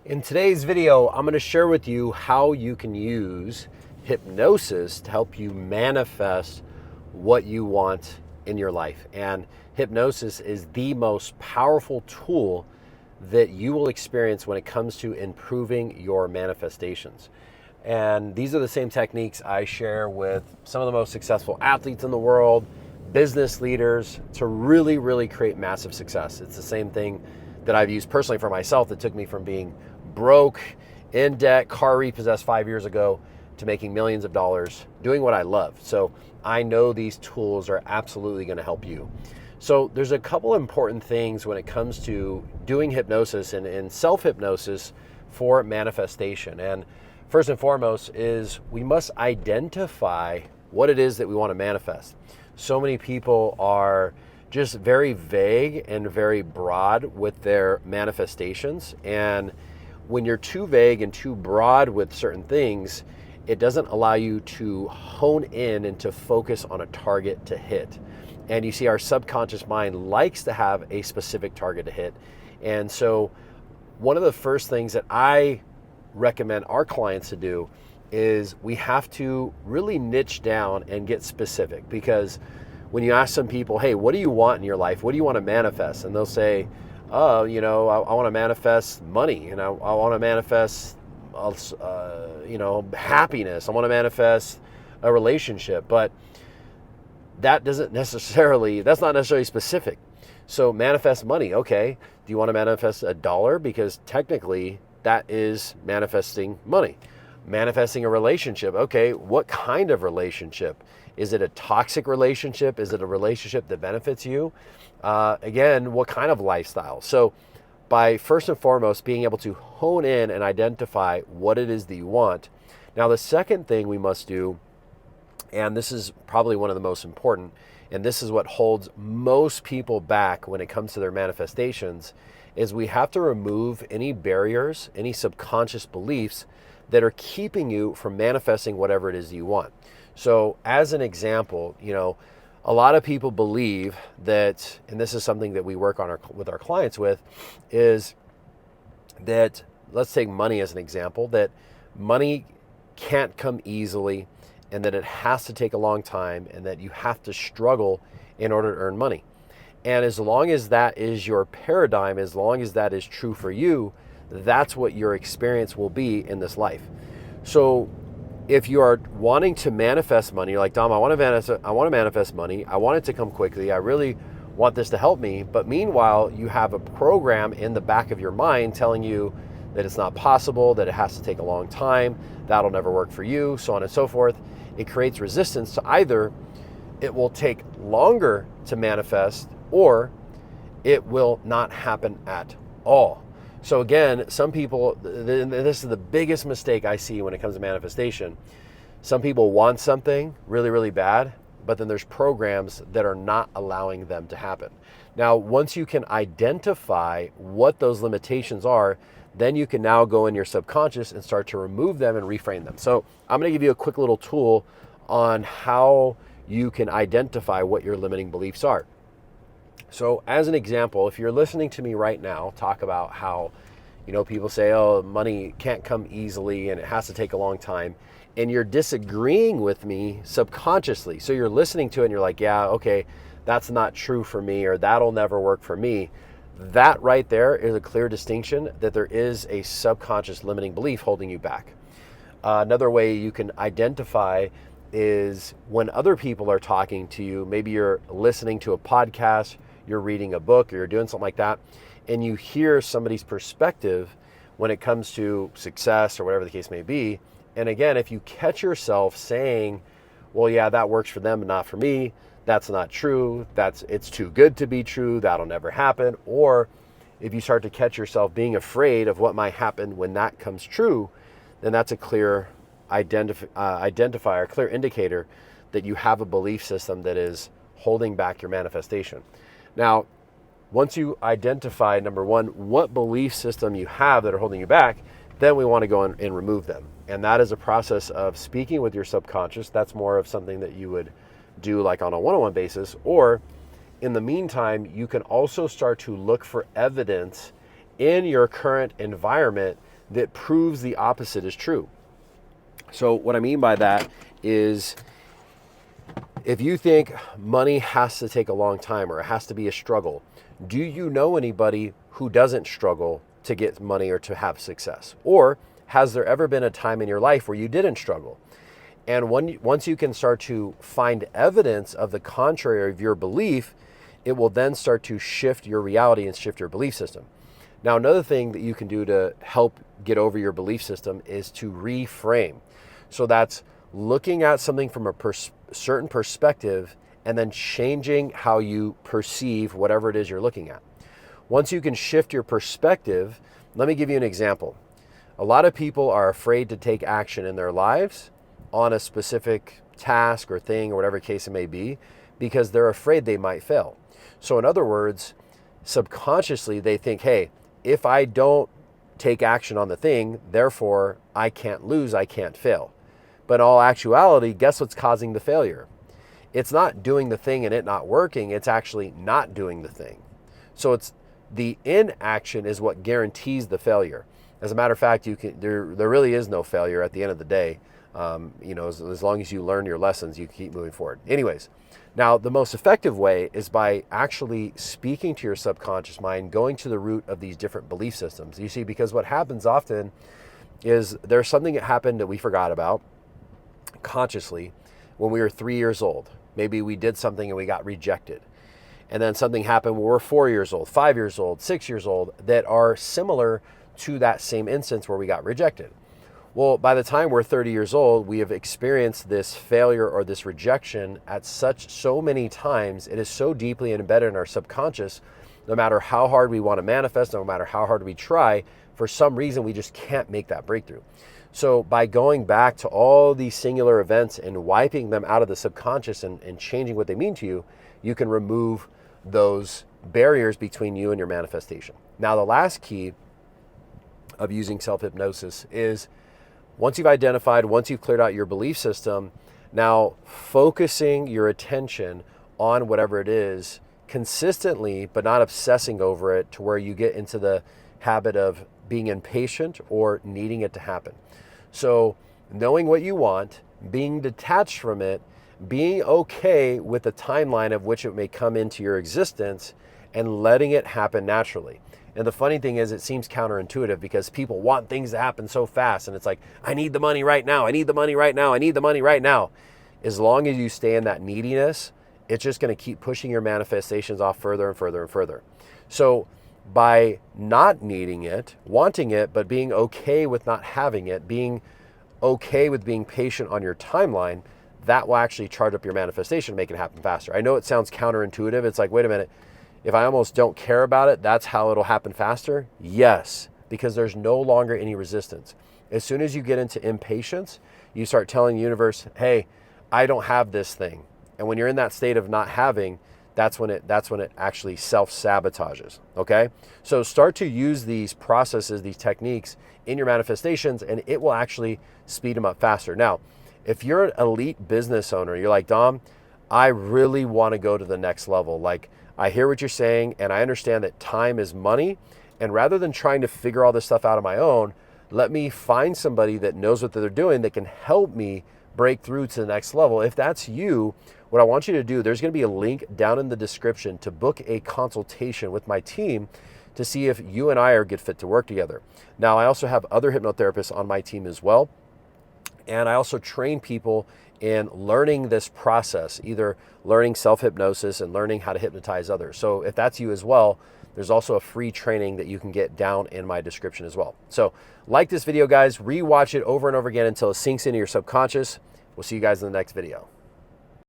In today's video, I'm going to share with you how you can use hypnosis to help you manifest what you want in your life. And hypnosis is the most powerful tool that you will experience when it comes to improving your manifestations. And these are the same techniques I share with some of the most successful athletes in the world, business leaders, to really create massive success. It's the same thing that I've used personally for myself that took me from being broke, in debt, car repossessed 5 years ago, to making millions of dollars doing what I love. So I know these tools are absolutely going to help you. So there's a couple important things when it comes to doing hypnosis and self-hypnosis for manifestation. And first and foremost is we must identify what it is that we want to manifest. So many people are just very vague and very broad with their manifestations. And when you're too vague and too broad with certain things, it doesn't allow you to hone in and to focus on a target to hit. And you see, our subconscious mind likes to have a specific target to hit. And so one of the first things that I recommend our clients to do is we have to really niche down and get specific. Because when you ask some people, hey, what do you want in your life? What do you want to manifest? And they'll say, oh, I want to manifest money, and I want to manifest, happiness. I want to manifest a relationship, but that's not necessarily specific. So manifest money. Okay. Do you want to manifest $1? Because technically that is manifesting money. Manifesting a relationship. Okay. What kind of relationship? Is it a toxic relationship? Is it a relationship that benefits you? Again, what kind of lifestyle? So by first and foremost being able to hone in and identify what it is that you want. Now, the second thing we must do, and this is probably one of the most important, and this is what holds most people back when it comes to their manifestations, is we have to remove any barriers, any subconscious beliefs that are keeping you from manifesting whatever it is that you want. So as an example, a lot of people believe that, and this is something that we work on with our clients with, is that, let's take money as an example, that money can't come easily and that it has to take a long time and that you have to struggle in order to earn money. And as long as that is your paradigm, as long as that is true for you, that's what your experience will be in this life. So if you are wanting to manifest money, you're like, Dom, I want to manifest money. I want it to come quickly. I really want this to help me. But meanwhile, you have a program in the back of your mind telling you that it's not possible, that it has to take a long time, that'll never work for you, so on and so forth. It creates resistance to either it will take longer to manifest or it will not happen at all. So again, some people, this is the biggest mistake I see when it comes to manifestation. Some people want something really bad, but then there's programs that are not allowing them to happen. Now, once you can identify what those limitations are, then you can now go in your subconscious and start to remove them and reframe them. So I'm going to give you a quick little tool on how you can identify what your limiting beliefs are. So as an example, if you're listening to me right now talk about how, people say, oh, money can't come easily and it has to take a long time, and you're disagreeing with me subconsciously. So you're listening to it and you're like, yeah, okay, that's not true for me, or that'll never work for me. That right there is a clear distinction that there is a subconscious limiting belief holding you back. Another way you can identify is when other people are talking to you, maybe you're listening to a podcast, you're reading a book, or you're doing something like that, and you hear somebody's perspective when it comes to success or whatever the case may be. And again, if you catch yourself saying, well, yeah, that works for them, but not for me, that's not true, it's too good to be true, that'll never happen. Or if you start to catch yourself being afraid of what might happen when that comes true, then that's a clear identifier, clear indicator that you have a belief system that is holding back your manifestation. Now, once you identify, number one, what belief system you have that are holding you back, then we want to go and remove them. And that is a process of speaking with your subconscious. That's more of something that you would do like on a one-on-one basis. Or in the meantime, you can also start to look for evidence in your current environment that proves the opposite is true. So what I mean by that is, if you think money has to take a long time or it has to be a struggle, do you know anybody who doesn't struggle to get money or to have success? Or has there ever been a time in your life where you didn't struggle? And once you can start to find evidence of the contrary of your belief, it will then start to shift your reality and shift your belief system. Now, another thing that you can do to help get over your belief system is to reframe. So that's looking at something from a certain perspective and then changing how you perceive whatever it is you're looking at. Once you can shift your perspective, let me give you an example. A lot of people are afraid to take action in their lives on a specific task or thing or whatever case it may be, because they're afraid they might fail. So in other words, subconsciously they think, hey, if I don't take action on the thing, therefore I can't lose, I can't fail. But in all actuality, guess what's causing the failure? It's not doing the thing and it not working, it's actually not doing the thing. So it's the inaction is what guarantees the failure. As a matter of fact, there really is no failure at the end of the day. As long as you learn your lessons, you keep moving forward. Anyways, now the most effective way is by actually speaking to your subconscious mind, going to the root of these different belief systems. You see, because what happens often is there's something that happened that we forgot about consciously when we were 3 years old. Maybe we did something and we got rejected. And then something happened when we're 4 years old, 5 years old, 6 years old that are similar to that same instance where we got rejected. Well, by the time we're 30 years old, we have experienced this failure or this rejection at so many times. It is so deeply embedded in our subconscious, no matter how hard we want to manifest, no matter how hard we try, for some reason we just can't make that breakthrough. So by going back to all these singular events and wiping them out of the subconscious and changing what they mean to you, you can remove those barriers between you and your manifestation. Now, the last key of using self-hypnosis is, once you've cleared out your belief system, now focusing your attention on whatever it is consistently, but not obsessing over it to where you get into the habit of being impatient or needing it to happen. So knowing what you want, being detached from it, being okay with the timeline of which it may come into your existence, and letting it happen naturally. And the funny thing is, it seems counterintuitive because people want things to happen so fast. And it's like, I need the money right now. I need the money right now. I need the money right now. As long as you stay in that neediness, it's just going to keep pushing your manifestations off further and further and further. So by not needing it, wanting it, but being okay with not having it, being okay with being patient on your timeline, that will actually charge up your manifestation and make it happen faster. I know it sounds counterintuitive. It's like, wait a minute. If I almost don't care about it, that's how it'll happen faster? Yes, because there's no longer any resistance. As soon as you get into impatience, you start telling the universe, hey, I don't have this thing. And when you're in that state of not having, that's when it actually self-sabotages, okay? So start to use these processes, these techniques in your manifestations, and it will actually speed them up faster. Now, if you're an elite business owner, you're like, Dom, I really want to go to the next level. Like, I hear what you're saying, and I understand that time is money. And rather than trying to figure all this stuff out on my own, let me find somebody that knows what they're doing that can help me break through to the next level. If that's you, what I want you to do, there's going to be a link down in the description to book a consultation with my team to see if you and I are good fit to work together. Now, I also have other hypnotherapists on my team as well. And I also train people in learning this process, either learning self-hypnosis and learning how to hypnotize others. So if that's you as well, there's also a free training that you can get down in my description as well. So like this video, guys, rewatch it over and over again until it sinks into your subconscious. We'll see you guys in the next video.